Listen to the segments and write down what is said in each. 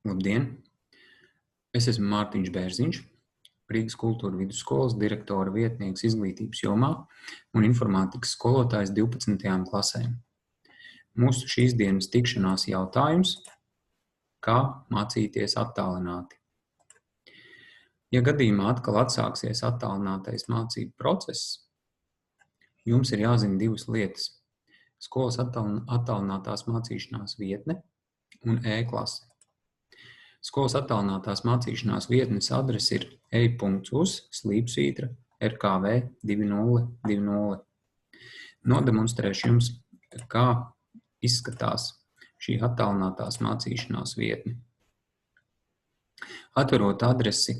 Labdien! Es esmu Mārtiņš Bērziņš, Rīgas kultūra vidusskolas direktora vietnieks izglītības jomā un informātikas skolotājs 12. klasēm. Mūsu šīs dienas tikšanās jautājums – kā mācīties attālināti? Ja gadījumā atkal atsāksies attālinātais mācību process, jums ir jāzina divas lietas – skolas attālinātās mācīšanās vietne un e-klase. Skolas attālinātās mācīšanās vietnes adrese ir ej.uz/rkv 2020. Nodemonstrēšu jums, kā izskatās šī attālinātās mācīšanās vietne. Atverot adresi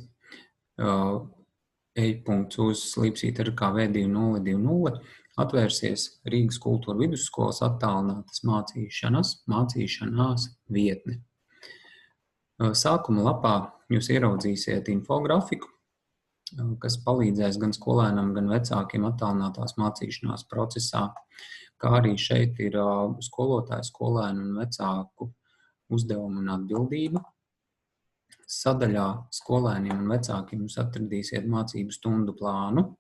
ej.uz/rkv 2020, atvērsies Rīgas kultūra vidusskolas attālinātas mācīšanās vietne. Sākuma lapā jūs ieraudzīsiet infografiku, kas palīdzēs gan skolēnam, gan vecākiem attālinātās mācīšanās procesā, kā arī šeit ir skolotāju, skolēnu un vecāku uzdevumu un atbildība. Sadaļā skolēniem un vecākiem jūs atradīsiet mācību stundu plānu.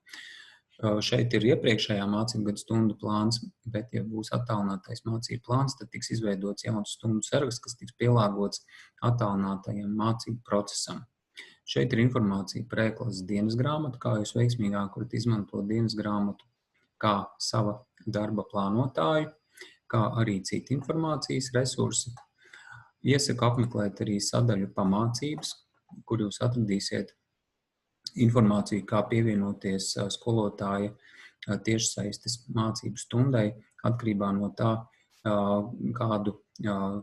Šeit ir iepriekšējā mācību gada stundu plāns, bet, ja būs attālinātais mācību plāns, tad tiks izveidots jauns stundu saraksts, kas tiks pielāgots attālinātajam mācību procesam. Šeit ir informācija par e-klases dienas grāmatu, kā jūs veiksmīgāk varat izmantot dienas grāmatu kā sava darba plānotāju, kā arī citi informācijas resursi. Iesaku apmeklēt arī sadaļu pamācības, kur jūs atradīsiet informāciju, kā pievienoties skolotāja tiešsaistes mācību stundai, atkarībā no tā, kādu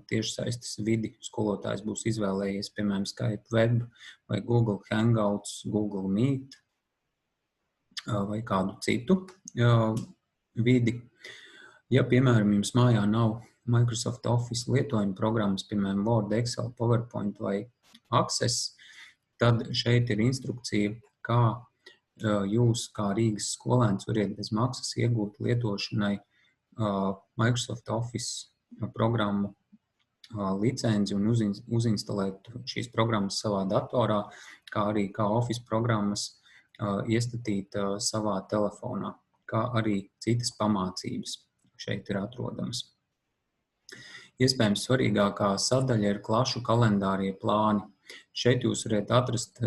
tiešsaistes vidi skolotājs būs izvēlējies, piemēram, Skype Web vai Google Hangouts, Google Meet vai kādu citu vidi. Ja, piemēram, jums mājā nav Microsoft Office lietojuma programmas, piemēram, Word, Excel, PowerPoint vai Access, tad šeit ir instrukcija, kā jūs, kā Rīgas skolēns, variet bez maksas iegūt lietošanai Microsoft Office programmu licenci un uzinstalēt šīs programmas savā datorā, kā arī kā Office programmas iestatīt savā telefonā, kā arī citas pamācības šeit ir atrodamas. Iespējams, svarīgākā sadaļa ir klašu kalendārie plāni. Šeit jūs varat atrast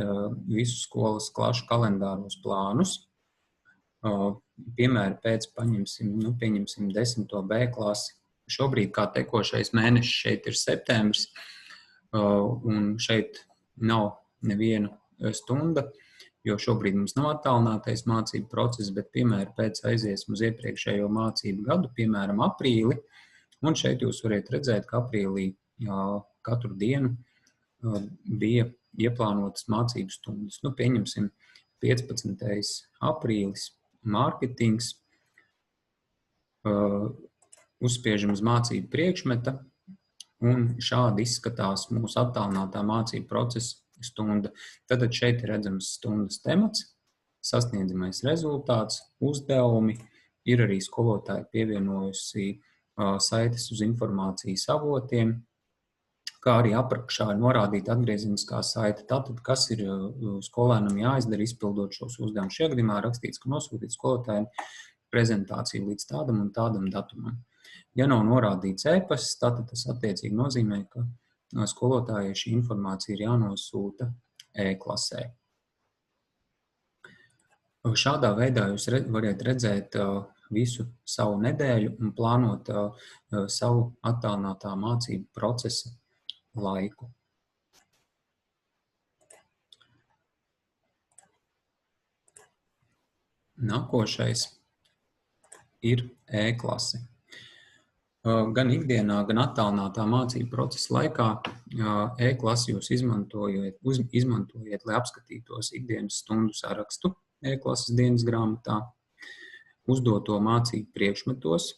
visu skolas klašu kalendāros plānus. Piemēram, pieņemsim 10. B klasi. Šobrīd kā tekošais mēnešs šeit ir septembris, un šeit nav neviena stunda, jo šobrīd mums nav attālinātais mācību process, bet, piemēram, pēc aiziesim uz iepriekšējo mācību gadu, piemēram, aprīli, un šeit jūs varat redzēt, ka aprīlī katru dienu bija ieplānotas mācību stundas. Pieņemsim 15. aprīlis mārketings, uzspiežam uz mācību priekšmeta, un šādi izskatās mūsu attālinātā mācību procesa stunda. Tad šeit ir redzams stundas temats, sasniedzamais rezultāts, uzdevumi, ir arī skolotāji pievienojusi saites uz informācijas avotiem, kā arī aprakšā ir norādīta atgriezeniskā saite. Tātad, kas ir skolēnam jāizdara izpildot šos uzdevumus. Šajā gadījumā rakstīts, ka nosūtīt skolotājiem prezentāciju līdz tādam un tādam datumam. Ja nav norādīts e-pasts, tātad tas attiecīgi nozīmē, ka skolotājai šī informācija ir jānosūta e-klasē. Šādā veidā jūs varat redzēt visu savu nedēļu un plānot savu attālinātā mācību procesa laiku. Nākošais ir e-klase. Gan ikdienā, gan attālinātā mācību procesa laikā e-klasi jūs izmantojiet, lai apskatītos ikdienas stundu sarakstu e-klases dienas grāmatā, uzdoto mācību priekšmetos,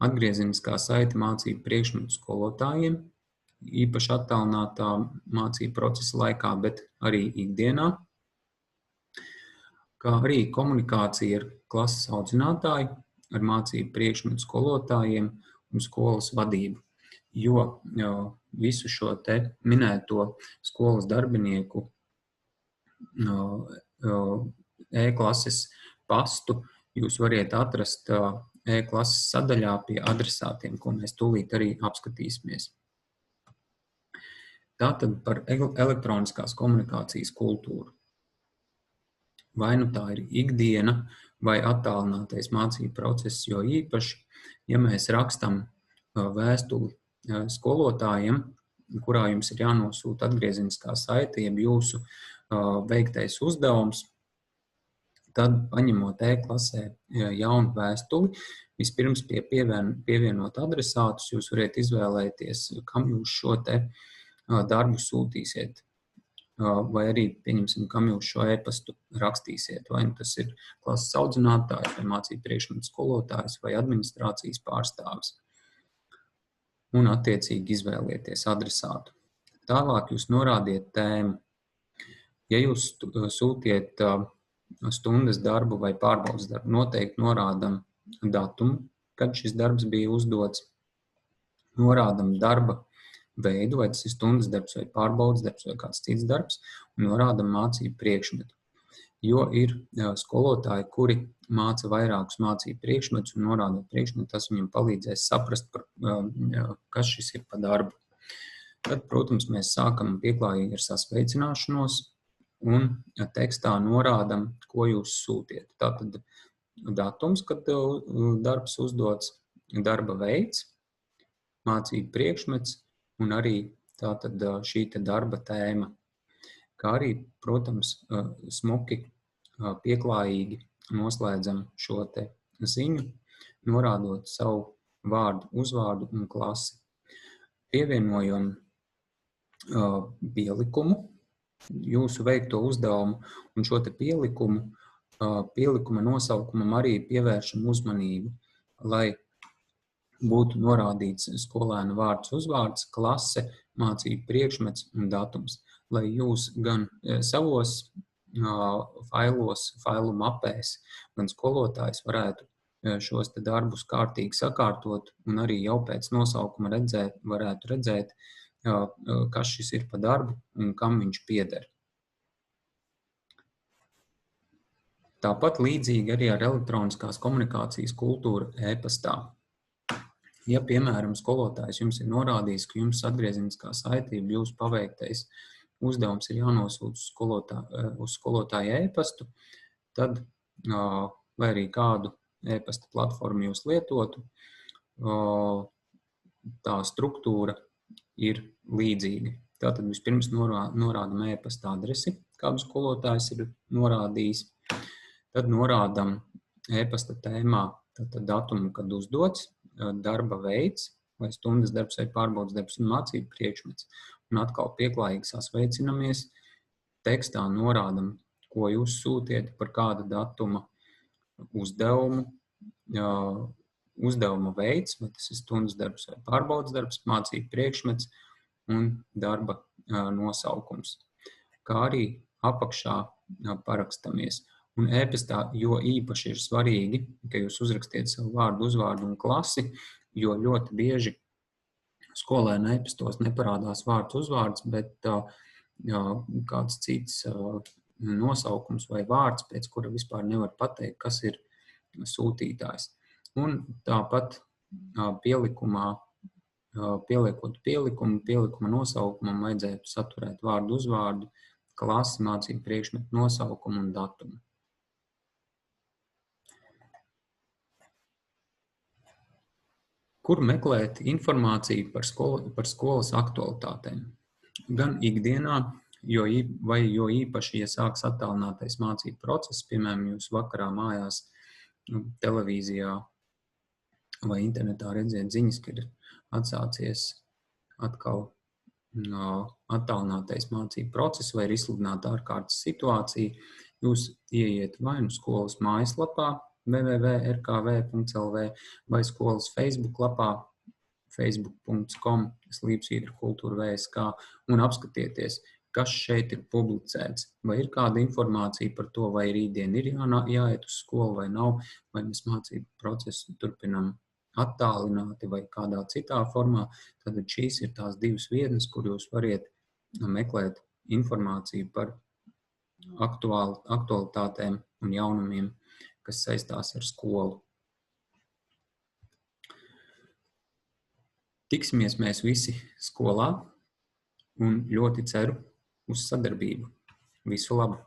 atgriezeniskā saite mācību priekšmetu skolotājiem, īpaši attālinātā mācību procesa laikā, bet arī ikdienā, kā arī komunikācija ar klases audzinātāju, ar mācību priekšmetu skolotājiem un skolas vadību. Jo visu šo te minēto skolas darbinieku e-klases pastu jūs variet atrast e-klases sadaļā pie adresātiem, ko mēs tūlīt arī apskatīsimies. Tātad par elektroniskās komunikācijas kultūru. Vai nu tā ir ikdiena vai attālinātais mācību process, jo īpaši, ja mēs rakstam vēstuli skolotājiem, kurā jums ir jānosūta atgriezeniskā saite, jeb jūsu veiktais uzdevums, tad paņemot e-klasē jaunu vēstuli, vispirms pievienot adresātus, jūs varat izvēlēties, kam jūs šo te darbu sūtīsiet, vai arī, pieņemsim, kam jūs šo e-pastu rakstīsiet, vai tas ir klases audzinātājs, vai mācību priekšmetu skolotājs, vai administrācijas pārstāvis. Un attiecīgi izvēlieties adresātu. Tālāk jūs norādiet tēmu. Ja jūs sūtiet stundas darbu vai pārbaudas darbu, noteikti norādam datumu, kad šis darbs bija uzdots, norādam darba veidu, vai tas ir stundas darbs vai pārbaudas darbs vai kāds cits darbs, un norādam mācību priekšmetu. Jo ir skolotāji, kuri māca vairākus mācību priekšmetus un norādot priekšmetu, tas viņam palīdzēs saprast, kas šis ir pa darbu. Tad, protams, mēs sākam pieklājīgi ar sasveicināšanos un tekstā norādam, ko jūs sūtiet. Tātad datums, kad darbs uzdots, darba veids, mācību priekšmets un arī tātad šī te darba tēma. Kā arī, protams, smuki, pieklājīgi noslēdzam šo te ziņu, norādot savu vārdu, uzvārdu un klasi. Pievienojam pielikumu, jūsu veikto uzdevumu un šo te pielikuma nosaukumam arī pievēršam uzmanību, lai būtu norādīts skolēna vārds, uzvārds, klase, mācību priekšmets un datums, lai jūs gan savos failu mapēs, gan skolotājs varētu šos te darbus kārtīgi sakārtot un arī jau pēc nosaukuma varētu redzēt, kas šis ir pa darbu un kam viņš pieder. Tāpat līdzīgi arī ar elektroniskās komunikācijas kultūru e-pastā. Ja, piemēram, skolotājs jums ir norādījis, ka jums atgriezeniskā saitība, jūsu paveiktais uzdevums ir jānosūta uz skolotāja e-pastu, tad, vai arī kādu e-pasta platformu jūs lietotu, tā struktūra ir līdzīga. Tātad vispirms norādam e-pasta adresi, kādu skolotājs ir norādījis, tad norādam e-pasta tēmā tātad datumu, kad uzdots, darba veids, vai stundas darbs vai pārbaudas darbs un mācību priekšmets. Un atkal pieklājīgi sasveicinamies, tekstā norādam, ko jūs sūtiet, par kāda datuma uzdevumu, uzdevuma veids, vai tas ir stundas darbs vai pārbaudas darbs, mācību priekšmets un darba nosaukums. Kā arī apakšā parakstamies. Un e-pastā, jo īpaši ir svarīgi, ka jūs uzrakstiet savu vārdu, uzvārdu un klasi, jo ļoti bieži skolēna e-pastos neparādās vārds, uzvārds, bet kāds cits nosaukums vai vārds, pēc kura vispār nevar pateikt, kas ir sūtītājs. Un tāpat pielikumā, pieliekot pielikuma nosaukumam vajadzētu saturēt vārdu, uzvārdu, klasi, mācību priekšmetu nosaukumu un datumu. Kur meklēt informāciju par skolas aktualitātēm? Gan ikdienā, jo īpaši, ja sāks attālinātais mācību process, piemēram, jūs vakarā mājās televīzijā vai internetā redzēt ziņas, ka ir atsācies atkal attālinātais mācību process vai ir izsludināta ārkārtas situācija, jūs ieiet vai nu skolas mājaslapā www.rkv.lv vai skolas Facebook lapā facebook.com/kultūra-vsk un apskatieties, kas šeit ir publicēts, vai ir kāda informācija par to, vai rītdien ir jāiet uz skolu vai nav, vai mēs mācību procesu turpinam attālināti vai kādā citā formā, tad šīs ir tās divas vietnes, kur jūs variet meklēt informāciju par aktualitātēm un jaunumiem, kas saistās ar skolu. Tiksimies mēs visi skolā un ļoti ceru uz sadarbību. Visu labu!